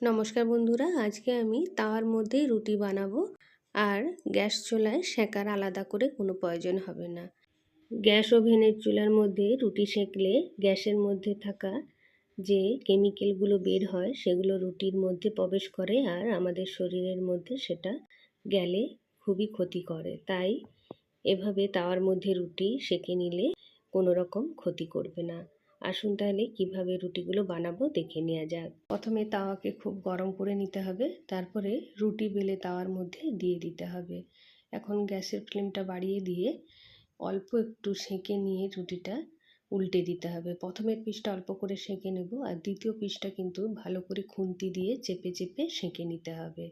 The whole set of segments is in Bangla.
নমস্কার বন্ধুরা, আজকে আমি তাওয়ার মধ্যেই রুটি বানাবো। আর গ্যাস চুলায় সেঁকার আলাদা করে কোনো প্রয়োজন হবে না। গ্যাস ওভেনের চুলার মধ্যে রুটি সেঁকলে গ্যাসের মধ্যে থাকা যে কেমিক্যালগুলো বের হয় সেগুলো রুটির মধ্যে প্রবেশ করে আর আমাদের শরীরের মধ্যে সেটা গেলে খুবই ক্ষতি করে। তাই এভাবে তাওয়ার মধ্যে রুটি সেঁকে নিলে কোনো রকম ক্ষতি করবে না। আসুন তাহলে কিভাবে রুটিগুলো বানাবো দেখে নেওয়া যাক। প্রথমে তাওয়াকে খুব গরম করে নিতে হবে, তারপরে রুটি বেলে তাওয়ার মধ্যে দিয়ে দিতে হবে। এখন গ্যাসের ফ্লেমটা বাড়িয়ে দিয়ে অল্প একটু সেঁকে নিয়ে রুটিটা উল্টে দিতে হবে। প্রথমের পিসটা অল্প করে সেঁকে নেব আর দ্বিতীয় পিসটা কিন্তু ভালো করে খুন্তি দিয়ে চেপে চেপে সেঁকে নিতে হবে।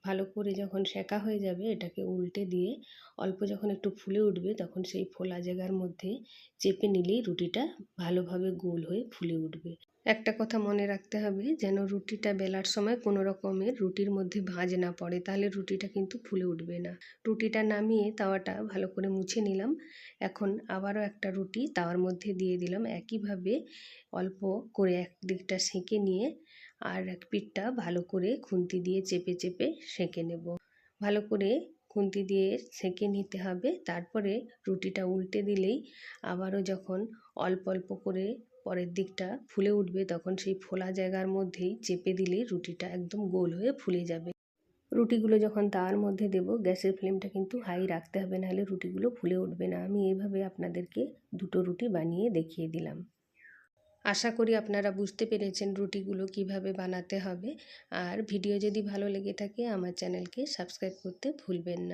ভালো করে যখন সেঁকা হয়ে যাবে এটাকে উল্টে দিয়ে অল্প যখন একটু ফুলে উঠবে তখন সেই ফোলা জায়গার মধ্যে চেপে নিলেই রুটিটা ভালোভাবে গোল হয়ে ফুলে উঠবে। একটা কথা মনে রাখতে হবে যেন রুটিটা বেলার সময় কোনো রকমের রুটির মধ্যে ভাঁজ না পড়ে, তাহলে রুটিটা কিন্তু ফুলে উঠবে না। রুটিটা নামিয়ে তাওয়াটা ভালো করে মুছে নিলাম। এখন আবারও একটা রুটি তাওয়ার মধ্যে দিয়ে দিলাম। একইভাবে অল্প করে এক দিকটা সেঁকে নিয়ে আর এক পিঠটা ভালো করে খুন্তি দিয়ে চেপে চেপে সেঁকে নেব। ভালো করে খুন্তি দিয়ে সেঁকে নিতে হবে। তারপরে রুটিটা উল্টে দিলেই আবারও যখন অল্প অল্প করে পরের দিকটা ফুলে উঠবে তখন সেই ফোলা জায়গার মধ্যেই চেপে দিলেই রুটিটা একদম গোল হয়ে ফুলে যাবে। রুটিগুলো যখন তাওয়ার মধ্যে দেব গ্যাসের ফ্লেমটা কিন্তু হাই রাখতে হবে, নাহলে রুটিগুলো ফুলে উঠবে না। আমি এইভাবে আপনাদেরকে দুটো রুটি বানিয়ে দেখিয়ে দিলাম। আশা করি আপনারা বুঝতে পেরেছেন রুটিগুলো কিভাবে বানাতে হবে। আর ভিডিও যদি ভালো লেগে থাকে আমার চ্যানেলকে সাবস্ক্রাইব করতে ভুলবেন না।